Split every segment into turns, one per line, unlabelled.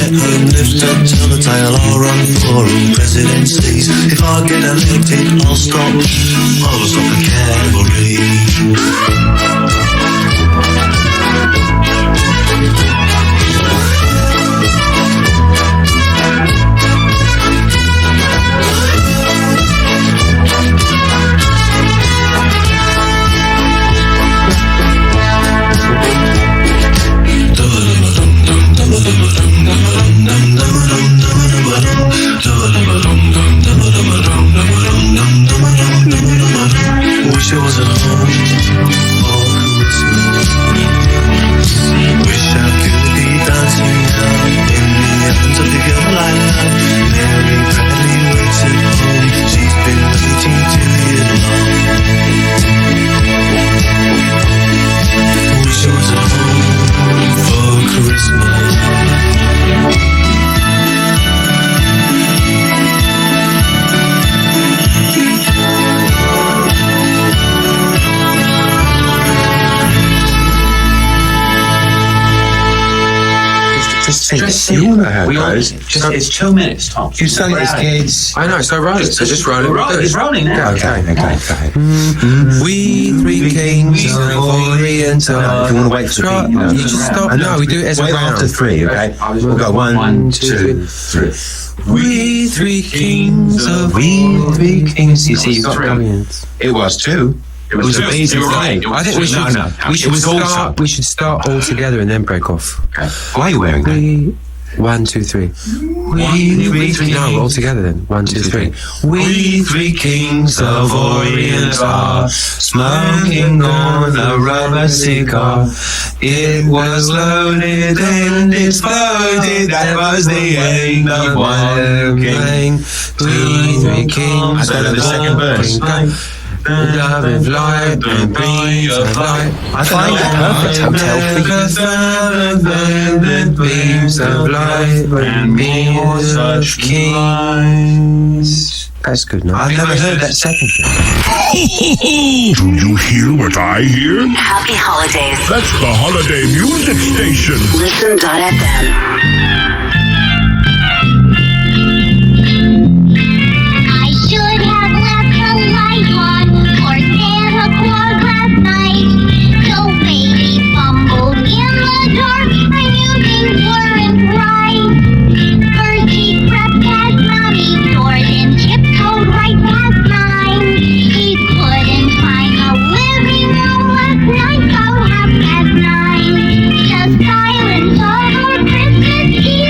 get home, lift up, tell the tale, I'll run for all presidencies. If I get elected, I'll stop the cavalry. Wish I was at home for Christmas. Wish I could be dancing now in the arms of the girl I love. Mary proudly waits at home. She's been waiting 2 years long. Wish I was at home for Christmas.
Just you know how it goes.
It's 2 minutes, Tom.
You sang it as kids.
I know, so roll it. So just roll it. It's rolling now.
Okay.
We three kings of Orient are.
If you want to wait for the beat, you know.
You just stop. No, we do it as a
wait
round.
after three, okay? We'll go 1, 2, 3.
We three kings of
You see, you got it was 2. It was amazing.
I think we should start all together and then break off.
Okay. Why are you wearing that?
1, 2, 3. No, all together then. 1, 2, 3.
We three kings of Orient are smoking on a rubber cigar. It was loaded and exploded. That was the end of one king.
We three kings.
I don't know the second verse.
Love and light and beams of light.
I find the perfect hotel for you.
Beams of light and beams of kings. That's good enough.
I've never heard that second thing.
Do you hear what I hear?
Happy holidays.
That's the holiday music station.
Listen.fm.
Silence over Christmas Eve.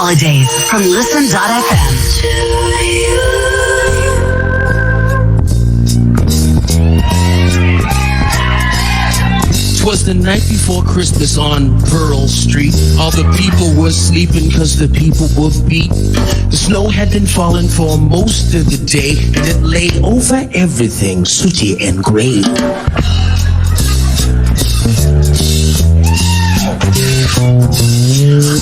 Holidays from Listen.fm.
'Twas the night before Christmas on Pearl Street. All the people were sleeping cause the people were beat. The snow had been falling for most of the day, and it lay over everything, sooty and gray.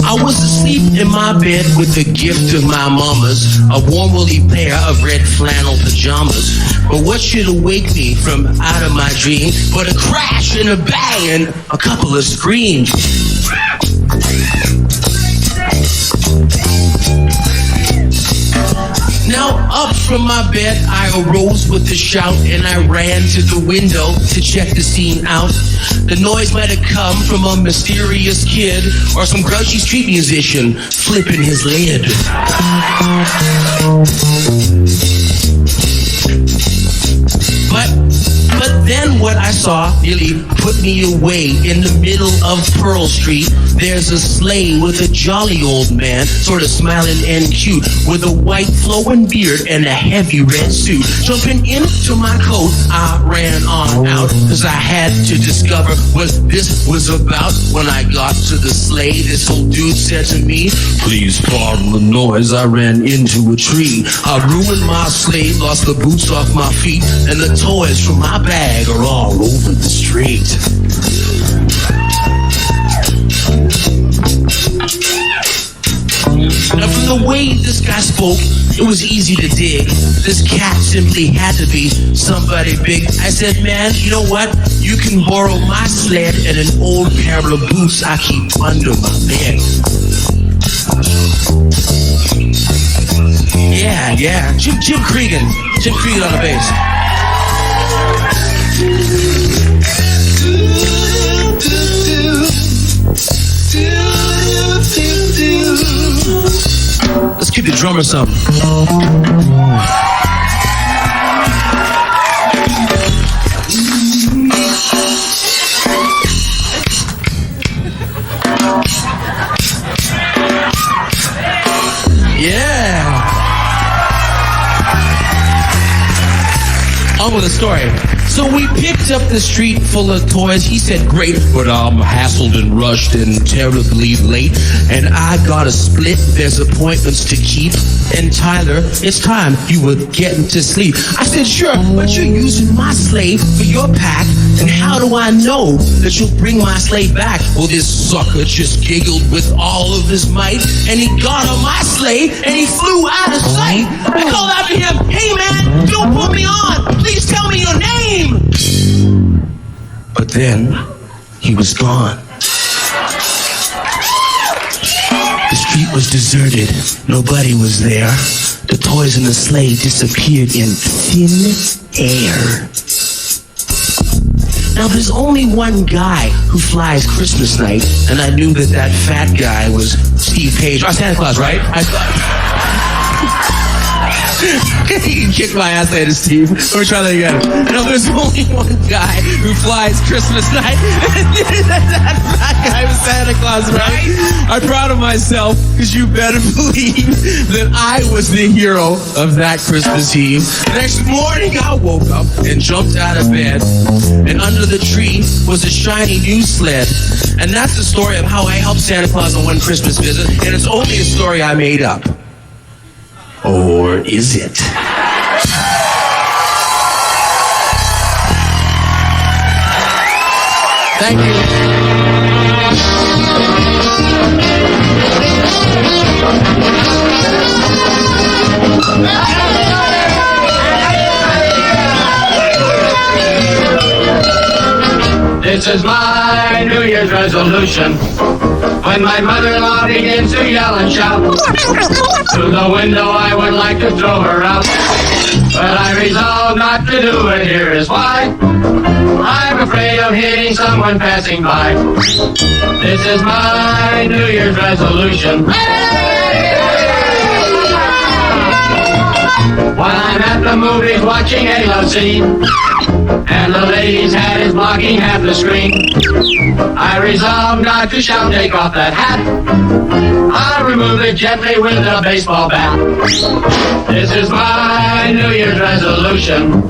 I was asleep in my bed with the gift of my mama's, a warm woolly pair of red flannel pajamas. But what should awake me from out of my dream but a crash and a bang and a couple of screams? Now up from my bed I arose with a shout, and I ran to the window to check the scene out. The noise might have come from a mysterious kid or some grouchy street musician flipping his lid. But then what I saw nearly put me away. In the middle of Pearl Street, there's a sleigh with a jolly old man, sort of smiling and cute, with a white flowing beard and a heavy red suit. Jumping into my coat, I ran on out, cause I had to discover what this was about. When I got to the sleigh, this old dude said to me, "Please pardon the noise, I ran into a tree. I ruined my sleigh, lost the boots off my feet, and the toys from my bag are all over the street." Now from the way this guy spoke, it was easy to dig. This cat simply had to be somebody big. I said, "Man, you know what? You can borrow my sled and an old pair of boots I keep under my bed." Yeah. Jim Cregan on the bass. Let's keep the drummer something. Yeah. On with the story. So we picked up the street full of toys. He said, "Great, but I'm hassled and rushed and terribly late. And I got a split. There's appointments to keep. And Tyler, it's time you were getting to sleep." I said, "Sure, but you're using my sleigh for your pack. And how do I know that you'll bring my sleigh back?" Well, this sucker just giggled with all of his might, and he got on my sleigh and he flew out of sight. I called out to him, "Hey man, don't put me on. Please tell me your name." But then he was gone. The street was deserted. Nobody was there. The toys in the sleigh disappeared in thin air. Now, there's only one guy who flies Christmas night, and I knew that fat guy was Steve Page. Santa Claus, right? You can kick my ass later, Steve. Let me try that again. No, there's only one guy who flies Christmas night. That guy was Santa Claus, right? I'm proud of myself, because you better believe that I was the hero of that Christmas Eve. The next morning, I woke up and jumped out of bed, and under the tree was a shiny new sled. And that's the story of how I helped Santa Claus on one Christmas visit, and it's only a story I made up. Or is it? Thank you.
This is my New Year's resolution. When my mother-in-law begins to yell and shout, through the window I would like to throw her out. But I resolve not to do it, here is why. I'm afraid of hitting someone passing by. This is my New Year's resolution. While I'm at the movies watching a love scene, and the lady's hat is blocking half the screen, I resolve not to shout, take off that hat. I'll remove it gently with a baseball bat. This is my New Year's resolution.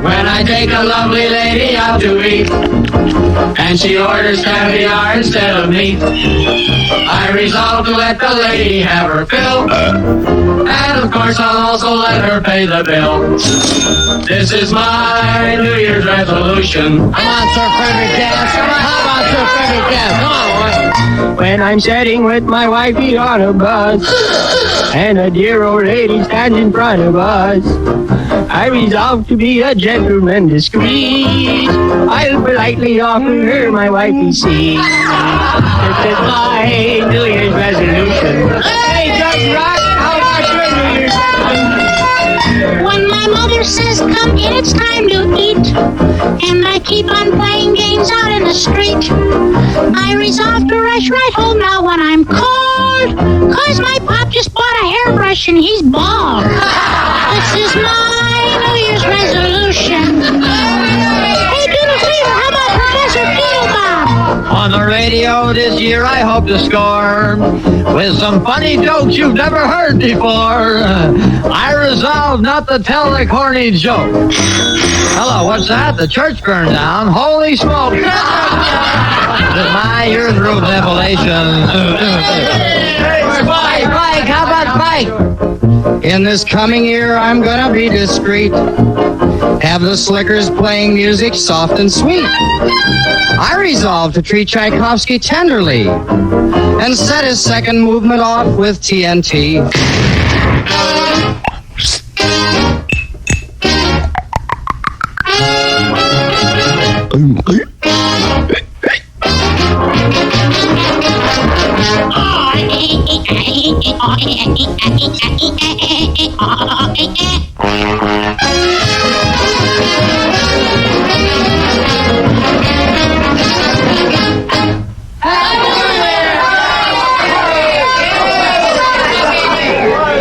When I take a lovely lady out to eat, and she orders caviar instead of meat, I resolve to let the lady have her fill, and of course I'll also let her pay the bill. This is my New Year's resolution.
Come on, Sir Frederick Dance. Come on, how about Sir Frederick Dance? Come on, boy.
When I'm sitting with my wifey on a bus, and a dear old lady stands in front of us, I resolve to be a gentleman discreet. I'll politely offer her my wifey seat. This is my New Year's resolution. Hey, Judge Rock, how about your New Year's resolution?
When my mother says, come in, it's time to eat, and I keep on playing games out in the street, I resolve to rush right home now when I'm cold, 'cause my pop just bought a hairbrush and he's bald. This is my New Year's resolution. Hey, Doodle Fever, how about Professor Doodlebomb?
On the radio this year, I hope to score with some funny jokes you've never heard before. I resolve not to tell the corny joke. Hello, what's that? The church burned down. Holy smoke. This is my year's revelation. Mike, how about Mike?
In this coming year, I'm gonna be discreet. Have the slickers playing music soft and sweet. I resolve to treat Tchaikovsky tenderly and set his second movement off with TNT.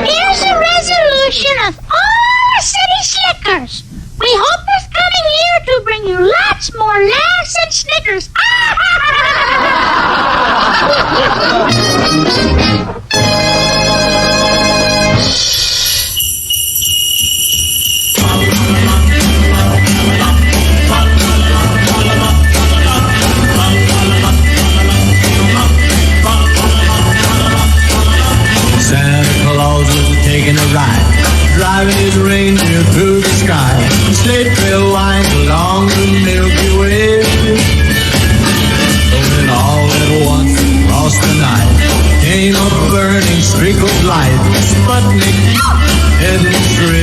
Here's a resolution of all city slickers. We hope this coming year to bring you lots more laughs and snickers.
Santa Claus was taking a ride, driving his reindeer through the sky. Sleigh trail winds along the Milky Way. But then all at once, across the night, came a burning streak of light. Sputnik heading straight